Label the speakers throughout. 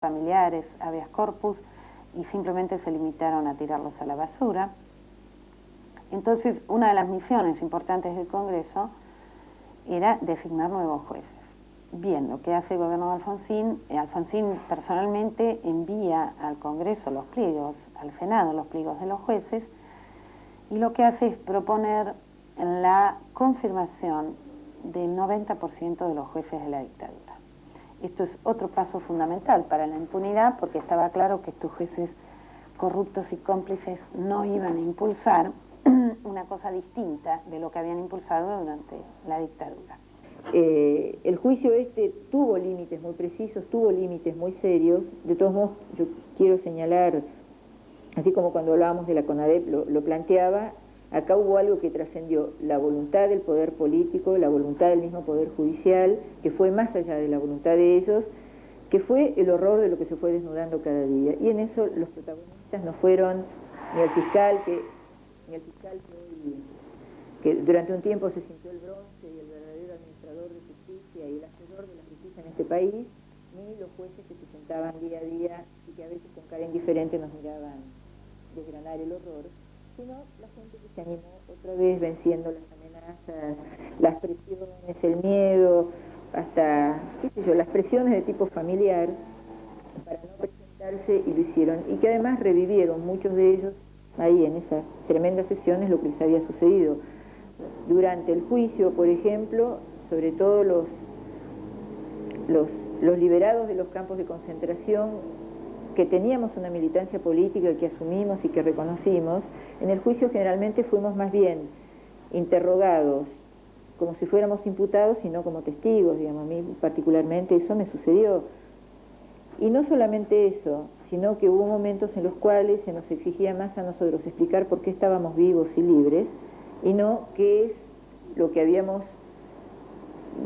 Speaker 1: familiares, habeas corpus, y simplemente se limitaron a tirarlos a la basura. Entonces, una de las misiones importantes del Congreso era designar nuevos jueces. Bien, lo que hace el gobierno de Alfonsín, Alfonsín personalmente envía al Congreso los pliegos, al Senado los pliegos de los jueces, y lo que hace es proponer la confirmación del 90% de los jueces de la dictadura. Esto es otro paso fundamental para la impunidad, porque estaba claro que estos jueces corruptos y cómplices no iban a impulsar una cosa distinta de lo que habían impulsado durante la dictadura.
Speaker 2: El juicio tuvo límites muy precisos, tuvo límites muy serios. De todos modos, yo quiero señalar, así como cuando hablábamos de la CONADEP lo planteaba, acá hubo algo que trascendió la voluntad del poder político, la voluntad del mismo poder judicial, que fue más allá de la voluntad de ellos, que fue el horror de lo que se fue desnudando cada día. Y en eso los protagonistas no fueron ni el fiscal que durante un tiempo se sintió el bronce y el verdadero administrador de justicia y el hacedor de la justicia en este país, ni los jueces que se sentaban día a día y que a veces con cara indiferente nos miraban desgranar el horror, sino la gente que se animó otra vez venciendo las amenazas, las presiones, el miedo, hasta, qué sé yo, las presiones de tipo familiar para no presentarse, y lo hicieron, y que además revivieron muchos de ellos ahí en esas tremendas sesiones lo que les había sucedido. Durante el juicio, por ejemplo, sobre todo los liberados de los campos de concentración, que teníamos una militancia política que asumimos y que reconocimos, en el juicio generalmente fuimos más bien interrogados como si fuéramos imputados y no como testigos, digamos. A mí particularmente eso me sucedió. Y no solamente eso, sino que hubo momentos en los cuales se nos exigía más a nosotros explicar por qué estábamos vivos y libres, y no qué es lo que habíamos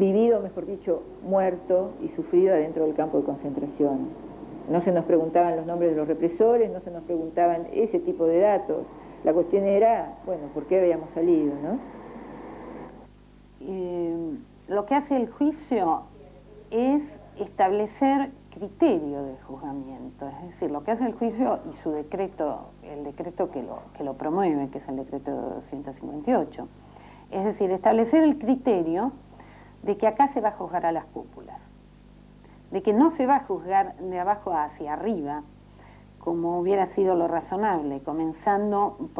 Speaker 2: vivido, mejor dicho, muerto y sufrido adentro del campo de concentración. No se nos preguntaban los nombres de los represores, no se nos preguntaban ese tipo de datos. La cuestión era, bueno, ¿por qué habíamos salido, no?
Speaker 1: Lo que hace el juicio es establecer criterio de juzgamiento, es decir, lo que hace el juicio y su decreto, el decreto que lo promueve, que es el decreto 158, es decir, establecer el criterio de que acá se va a juzgar a las cúpulas, de que no se va a juzgar de abajo hacia arriba, como hubiera sido lo razonable, comenzando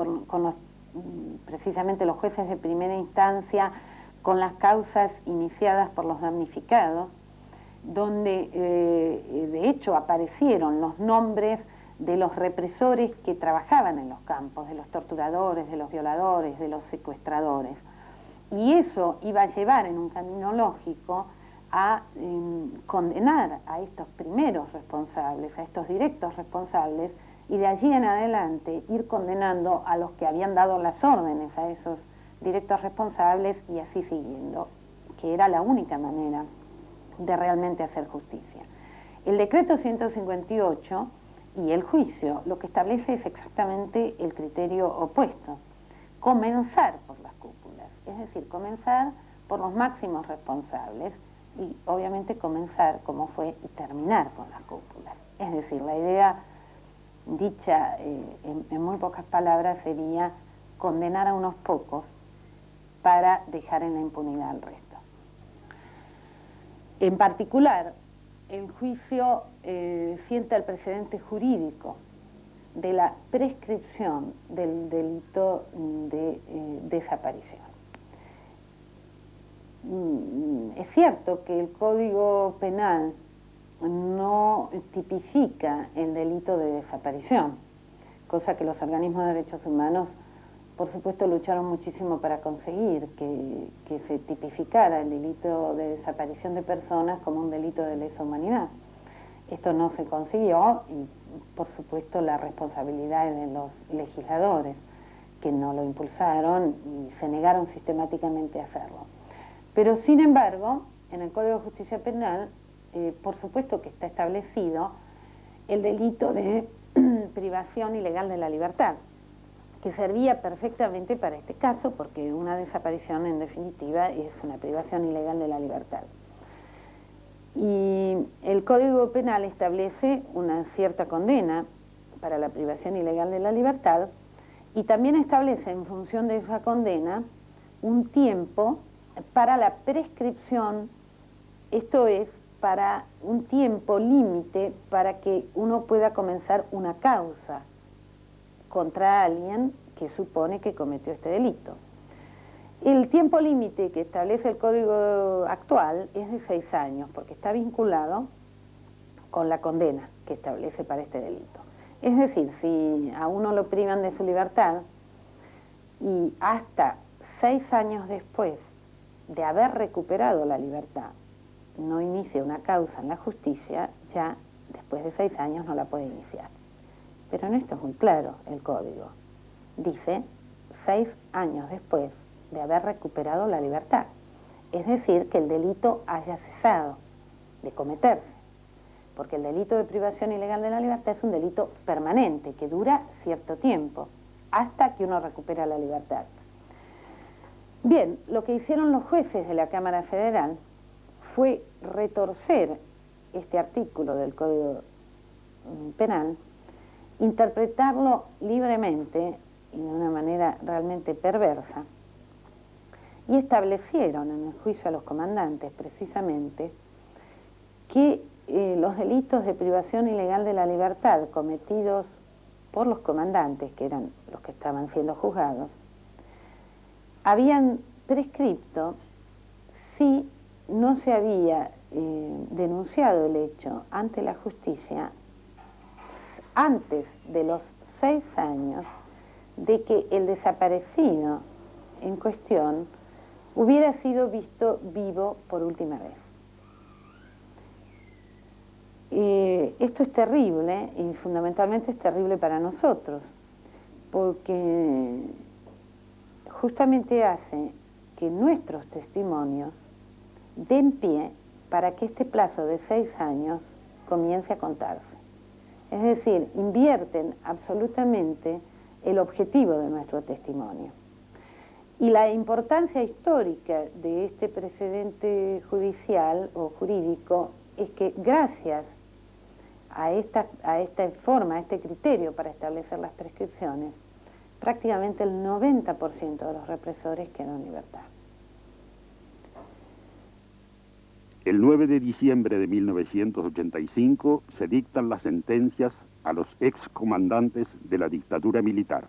Speaker 1: precisamente los jueces de primera instancia, con las causas iniciadas por los damnificados, donde de hecho aparecieron los nombres de los represores que trabajaban en los campos, de los torturadores, de los violadores, de los secuestradores. Y eso iba a llevar en un camino lógico a condenar a estos primeros responsables, a estos directos responsables, y de allí en adelante ir condenando a los que habían dado las órdenes a esos directos responsables, y así siguiendo, que era la única manera de realmente hacer justicia. El decreto 158 y el juicio lo que establece es exactamente el criterio opuesto: comenzar por las cúpulas, es decir, comenzar por los máximos responsables, y obviamente comenzar como fue y terminar con las cúpulas. Es decir, la idea dicha en muy pocas palabras sería condenar a unos pocos para dejar en la impunidad al resto. En particular, el juicio sienta el precedente jurídico de la prescripción del delito de desaparición. Es cierto que el Código Penal no tipifica el delito de desaparición, cosa que los organismos de derechos humanos, por supuesto, lucharon muchísimo para conseguir que se tipificara el delito de desaparición de personas como un delito de lesa humanidad. Esto no se consiguió, y por supuesto la responsabilidad es de los legisladores, que no lo impulsaron y se negaron sistemáticamente a hacerlo. Pero sin embargo, en el Código de Justicia Penal, por supuesto que está establecido el delito de privación ilegal de la libertad, que servía perfectamente para este caso, porque una desaparición en definitiva es una privación ilegal de la libertad. Y el Código Penal establece una cierta condena para la privación ilegal de la libertad y también establece en función de esa condena un tiempo para la prescripción, esto es, para un tiempo límite para que uno pueda comenzar una causa contra alguien que supone que cometió este delito. El tiempo límite que establece el Código actual es de 6 años, porque está vinculado con la condena que establece para este delito. Es decir, si a uno lo privan de su libertad y hasta 6 años después de haber recuperado la libertad no inicia una causa en la justicia, ya después de 6 años no la puede iniciar. Pero en esto es muy claro el Código. Dice 6 años después de haber recuperado la libertad. Es decir, que el delito haya cesado de cometerse. Porque el delito de privación ilegal de la libertad es un delito permanente, que dura cierto tiempo, hasta que uno recupera la libertad. Bien, lo que hicieron los jueces de la Cámara Federal fue retorcer este artículo del Código Penal, interpretarlo libremente y de una manera realmente perversa, y establecieron en el juicio a los comandantes precisamente que los delitos de privación ilegal de la libertad cometidos por los comandantes, que eran los que estaban siendo juzgados, habían prescripto si no se había denunciado el hecho ante la justicia antes de los 6 años de que el desaparecido en cuestión hubiera sido visto vivo por última vez. Esto es terrible y fundamentalmente es terrible para nosotros, porque justamente hace que nuestros testimonios den pie para que este plazo de 6 años comience a contarse. Es decir, invierten absolutamente el objetivo de nuestro testimonio. Y la importancia histórica de este precedente judicial o jurídico es que gracias a esta forma, a este criterio para establecer las prescripciones, prácticamente el 90% de los represores quedan en libertad.
Speaker 3: El 9 de diciembre de 1985 se dictan las sentencias a los excomandantes de la dictadura militar.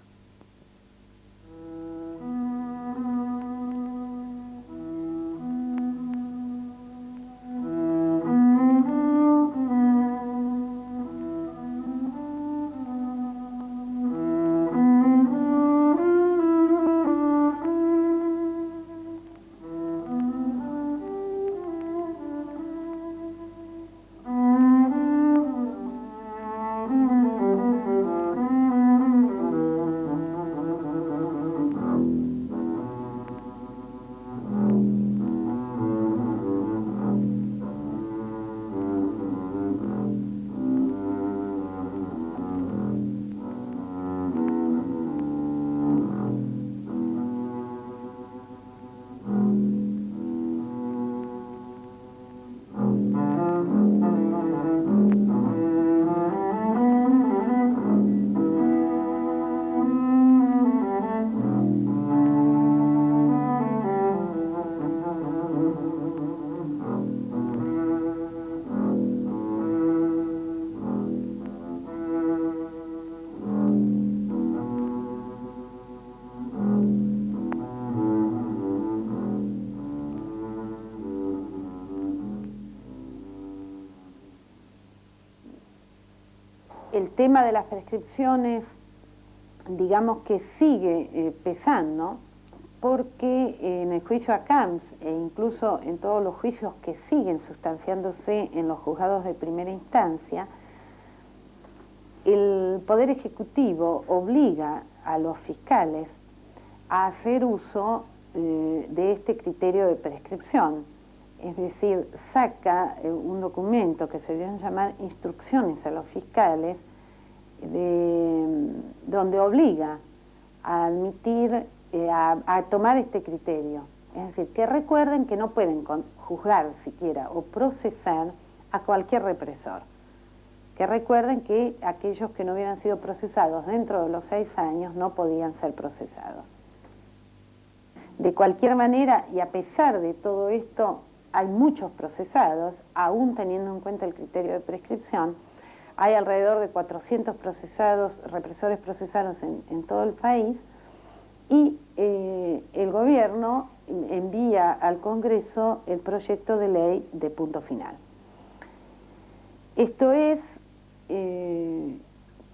Speaker 1: El tema de las prescripciones, digamos que sigue pesando, porque en el juicio a Camps e incluso en todos los juicios que siguen sustanciándose en los juzgados de primera instancia, el Poder Ejecutivo obliga a los fiscales a hacer uso de este criterio de prescripción. Es decir, saca un documento que se deben llamar instrucciones a los fiscales, donde obliga a admitir, a tomar este criterio. Es decir, que recuerden que no pueden juzgar siquiera o procesar a cualquier represor. Que recuerden que aquellos que no hubieran sido procesados dentro de los 6 años no podían ser procesados. De cualquier manera, y a pesar de todo esto, hay muchos procesados, aún teniendo en cuenta el criterio de prescripción. Hay alrededor de 400 represores procesados en todo el país, y el gobierno envía al Congreso el proyecto de ley de punto final. Esto es,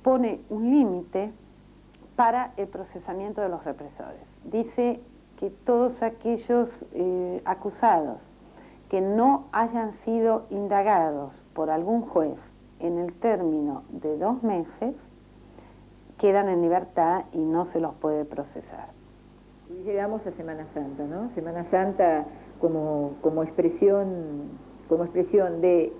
Speaker 1: pone un límite para el procesamiento de los represores. Dice que todos aquellos acusados que no hayan sido indagados por algún juez en el término de 2 meses quedan en libertad y no se los puede procesar.
Speaker 2: Y llegamos a Semana Santa, ¿no? Semana Santa como expresión de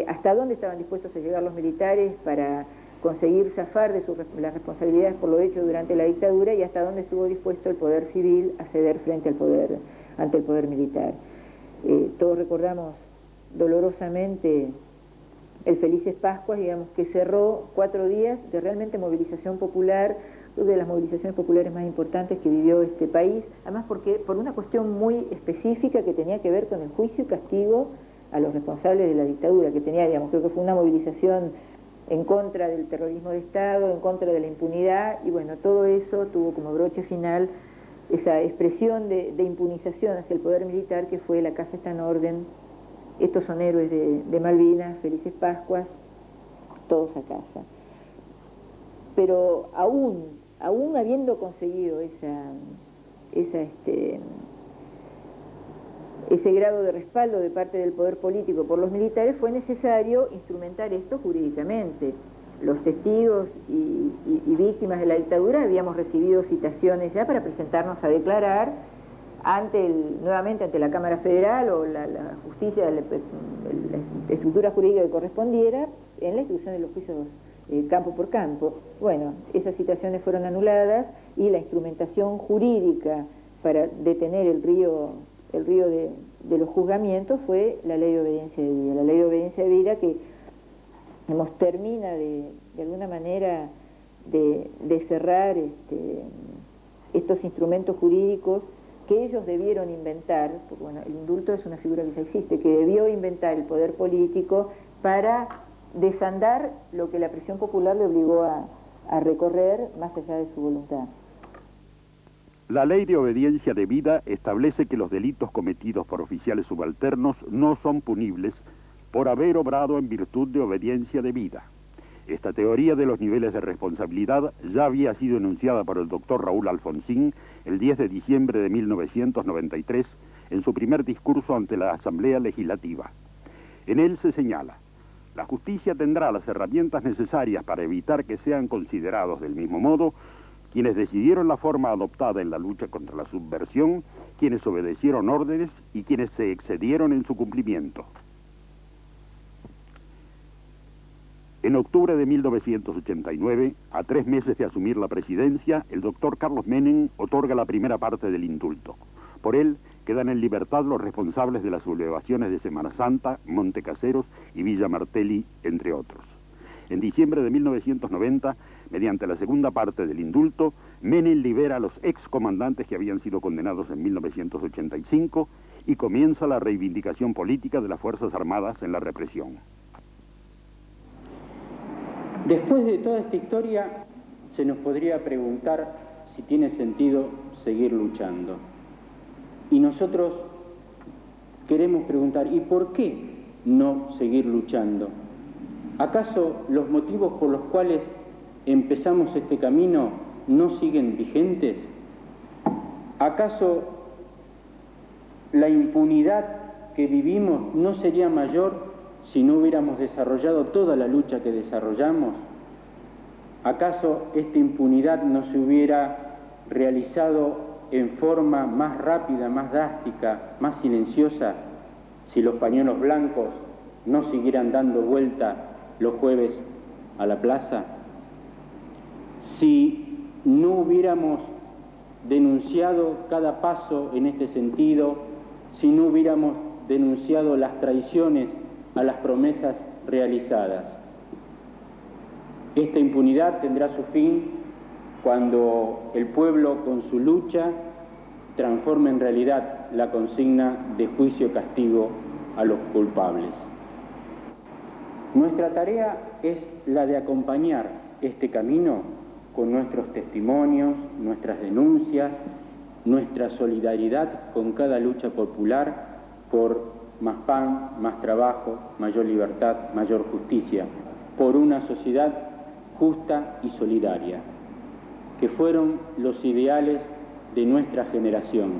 Speaker 2: hasta dónde estaban dispuestos a llegar los militares para conseguir zafar de las responsabilidades por lo hecho durante la dictadura, y hasta dónde estuvo dispuesto el poder civil a ceder ante el poder militar. Todos recordamos dolorosamente el Felices Pascuas, digamos, que cerró 4 días de realmente movilización popular, de las movilizaciones populares más importantes que vivió este país, además por una cuestión muy específica que tenía que ver con el juicio y castigo a los responsables de la dictadura, que tenía, digamos, creo que fue una movilización en contra del terrorismo de Estado, en contra de la impunidad, y bueno, todo eso tuvo como broche final esa expresión de impunización hacia el poder militar, que fue la casa está en orden, estos son héroes de Malvinas, Felices Pascuas, todos a casa. Pero aún habiendo conseguido ese grado de respaldo de parte del poder político por los militares, fue necesario instrumentar esto jurídicamente. Los testigos y víctimas de la dictadura habíamos recibido citaciones ya para presentarnos a declarar nuevamente ante la Cámara Federal o la justicia, la estructura jurídica que correspondiera, en la instrucción de los juicios campo por campo. Bueno, esas citaciones fueron anuladas y la instrumentación jurídica para detener el río de los juzgamientos fue la Ley de Obediencia de Vida. La Ley de Obediencia de Vida que termina de alguna manera de cerrar estos instrumentos jurídicos que ellos debieron inventar, porque bueno, el indulto es una figura que ya existe, que debió inventar el poder político para desandar lo que la presión popular le obligó a recorrer más allá de su voluntad.
Speaker 3: La Ley de Obediencia de Vida establece que los delitos cometidos por oficiales subalternos no son punibles por haber obrado en virtud de obediencia debida. Esta teoría de los niveles de responsabilidad ya había sido enunciada por el doctor Raúl Alfonsín el 10 de diciembre de 1993 en su primer discurso ante la Asamblea Legislativa. En él se señala: la justicia tendrá las herramientas necesarias para evitar que sean considerados del mismo modo quienes decidieron la forma adoptada en la lucha contra la subversión, quienes obedecieron órdenes y quienes se excedieron en su cumplimiento. En octubre de 1989, a 3 meses de asumir la presidencia, el doctor Carlos Menem otorga la primera parte del indulto. Por él quedan en libertad los responsables de las sublevaciones de Semana Santa, Montecaseros y Villa Martelli, entre otros. En diciembre de 1990, mediante la segunda parte del indulto, Menem libera a los excomandantes que habían sido condenados en 1985 y comienza la reivindicación política de las Fuerzas Armadas en la represión.
Speaker 4: Después de toda esta historia, se nos podría preguntar si tiene sentido seguir luchando. Y nosotros queremos preguntar, ¿y por qué no seguir luchando? ¿Acaso los motivos por los cuales empezamos este camino no siguen vigentes? ¿Acaso la impunidad que vivimos no sería mayor si no hubiéramos desarrollado toda la lucha que desarrollamos? ¿Acaso esta impunidad no se hubiera realizado en forma más rápida, más drástica, más silenciosa, si los pañuelos blancos no siguieran dando vuelta los jueves a la plaza? Si no hubiéramos denunciado cada paso en este sentido, si no hubiéramos denunciado las traiciones a las promesas realizadas. Esta impunidad tendrá su fin cuando el pueblo, con su lucha, transforme en realidad la consigna de juicio-castigo a los culpables. Nuestra tarea es la de acompañar este camino con nuestros testimonios, nuestras denuncias, nuestra solidaridad con cada lucha popular por más pan, más trabajo, mayor libertad, mayor justicia, por una sociedad justa y solidaria, que fueron los ideales de nuestra generación.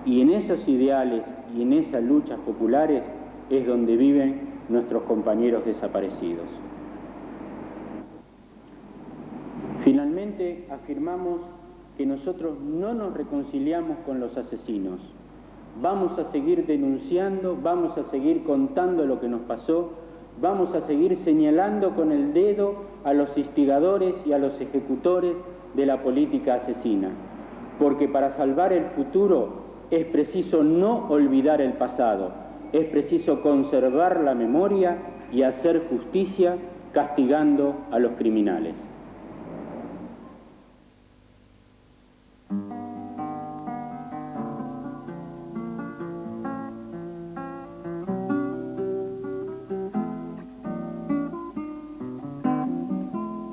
Speaker 4: Y en esos ideales y en esas luchas populares es donde viven nuestros compañeros desaparecidos. Finalmente, afirmamos que nosotros no nos reconciliamos con los asesinos. Vamos a seguir denunciando, vamos a seguir contando lo que nos pasó, vamos a seguir señalando con el dedo a los instigadores y a los ejecutores de la política asesina. Porque para salvar el futuro es preciso no olvidar el pasado, es preciso conservar la memoria y hacer justicia castigando a los criminales.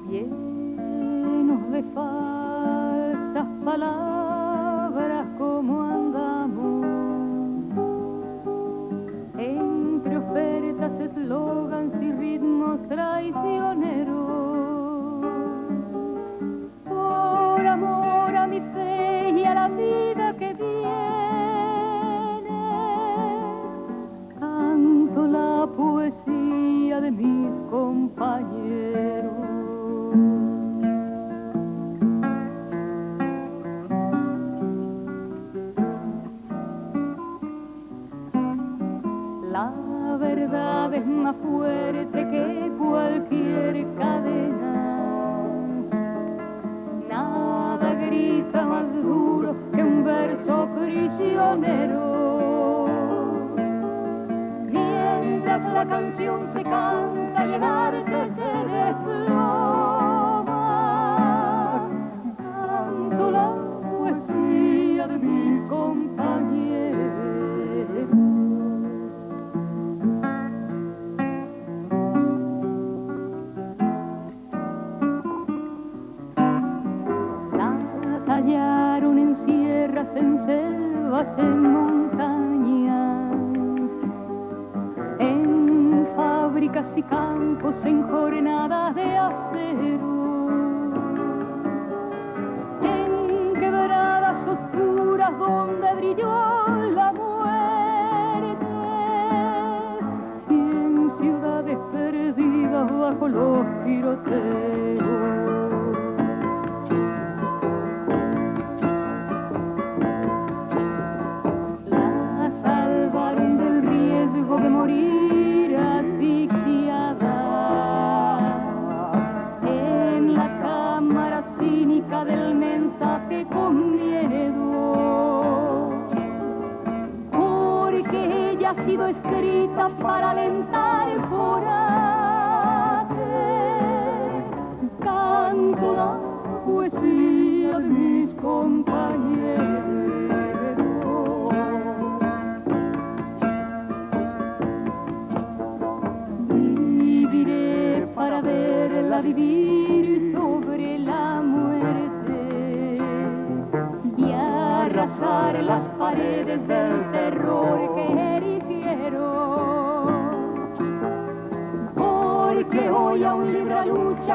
Speaker 5: Llenos de falsas palabras como andamos, entre ofertas, eslogans y ritmos traicioneros, por amor a mi fe y a la vida que viene, canto la poesía de mis compañeros. La verdad es más fuerte que cualquier cadena. Nada grita más duro que un verso prisionero. Mientras la canción se cansa y el arte se desploma, canto la poesía de mis compañeros. Tallaron en sierras, en selvas, en montañas, en fábricas y campos, en jornadas de acero, en quebradas oscuras donde brilló la muerte, y en ciudades perdidas bajo los tiroteos. De morir asfixiada en la cámara cínica del mensaje con miedo, porque ella ha sido escrita para alentar el coraje. Canto la poesía de mis compañeros. Para verla vivir sobre la muerte y arrasar las paredes del terror que erigieron, porque hoy aún libra lucha